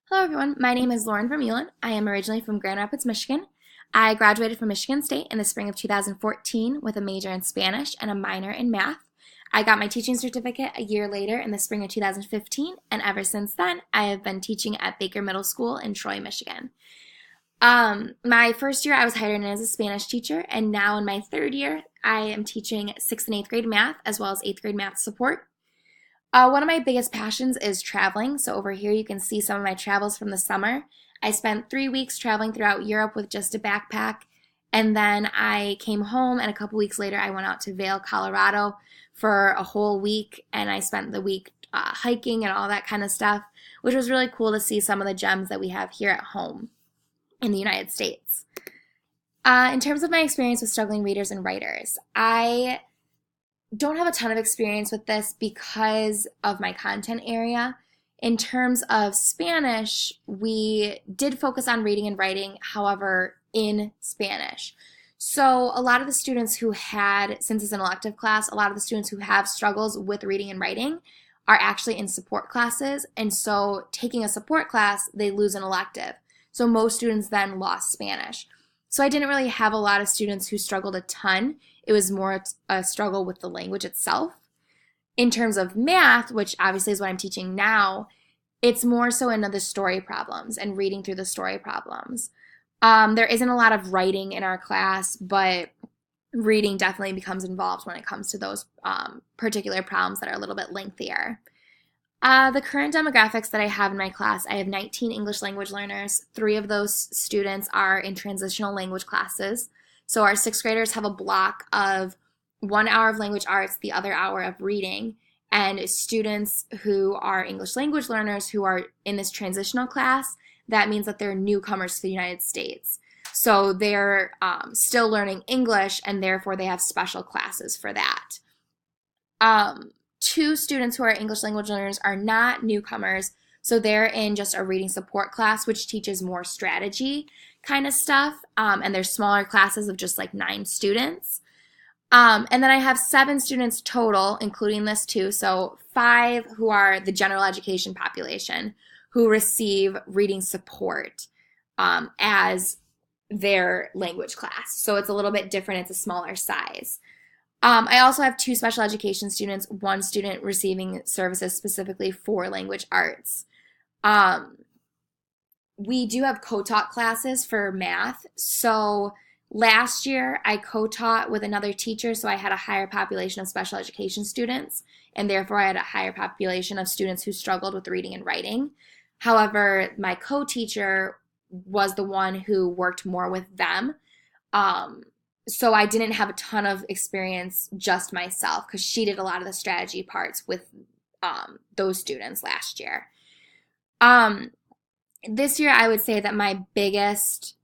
Hello everyone, my name is Lauren Vermeulen. I am originally from Grand Rapids, Michigan. I graduated from Michigan State in the spring of 2014 with a major in Spanish and a minor in math. I got my teaching certificate a year later in the spring of 2015, and ever since then, I have been teaching at Baker Middle School in Troy, Michigan. My first year, I was hired in as a Spanish teacher, and now in my third year, I am teaching 6th and 8th grade math as well as 8th grade math support. One of my biggest passions is traveling. So over here you can see some of my travels from the summer. I spent 3 weeks traveling throughout Europe with just a backpack. And then I came home, and a couple weeks later I went out to Vail, Colorado for a whole week. And I spent the week hiking and all that kind of stuff, which was really cool to see some of the gems that we have here at home in the United States. In terms of my experience with struggling readers and writers, I don't have a ton of experience with this because of my content area. In terms of Spanish, we did focus on reading and writing, however, in Spanish. So a lot of the students who had, since it's an elective class, a lot of the students who have struggles with reading and writing are actually in support classes. And so taking a support class, they lose an elective. So most students then lost Spanish. So I didn't really have a lot of students who struggled a ton. It was more a struggle with the language itself. In terms of math, which obviously is what I'm teaching now, it's more so into the story problems and reading through the story problems. There isn't a lot of writing in our class, but reading definitely becomes involved when it comes to those particular problems that are a little bit lengthier. The current demographics that I have in my class, I have 19 English language learners. 3 of those students are in transitional language classes. So our 6th graders have a block of 1 hour of language arts, the other hour of reading. And students who are English language learners who are in this transitional class, that means that they're newcomers to the United States. So they're still learning English, and therefore they have special classes for that. 2 students who are English language learners are not newcomers, so they're in just a reading support class, which teaches more strategy kind of stuff, and they're smaller classes of just like 9 students. And then I have 7 students total, including this too, so 5 who are the general education population who receive reading support as their language class. So it's a little bit different, it's a smaller size. I also have 2 special education students, 1 student receiving services specifically for language arts. We do have co-taught classes for math. So last year I co-taught with another teacher, so I had a higher population of special education students, and therefore I had a higher population of students who struggled with reading and writing. However, my co-teacher was the one who worked more with them. So I didn't have a ton of experience just myself because she did a lot of the strategy parts with those students last year. This year I would say that my biggest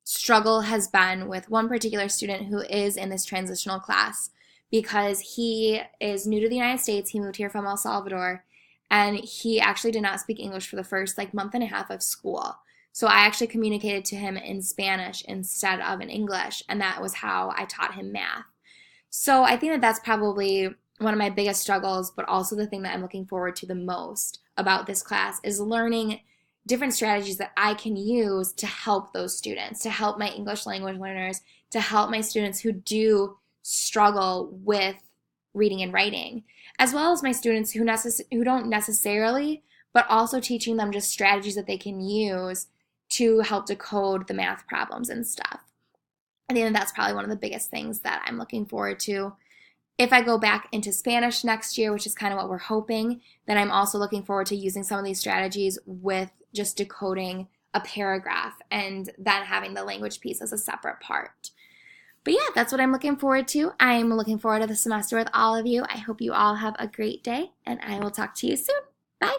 struggle has been with one particular student who is in this transitional class because he is new to the United States. He moved here from El Salvador, and he actually did not speak English for the first month and a half of school. So I actually communicated to him in Spanish instead of in English, and that was how I taught him math. So I think that that's probably one of my biggest struggles, but also the thing that I'm looking forward to the most about this class is learning different strategies that I can use to help those students, to help my English language learners, to help my students who do struggle with reading and writing, as well as my students who don't necessarily, but also teaching them just strategies that they can use to help decode the math problems and stuff. I think that's probably one of the biggest things that I'm looking forward to. If I go back into Spanish next year, which is kind of what we're hoping, then I'm also looking forward to using some of these strategies with just decoding a paragraph and then having the language piece as a separate part. But yeah, that's what I'm looking forward to. I'm looking forward to the semester with all of you. I hope you all have a great day, and I will talk to you soon. Bye.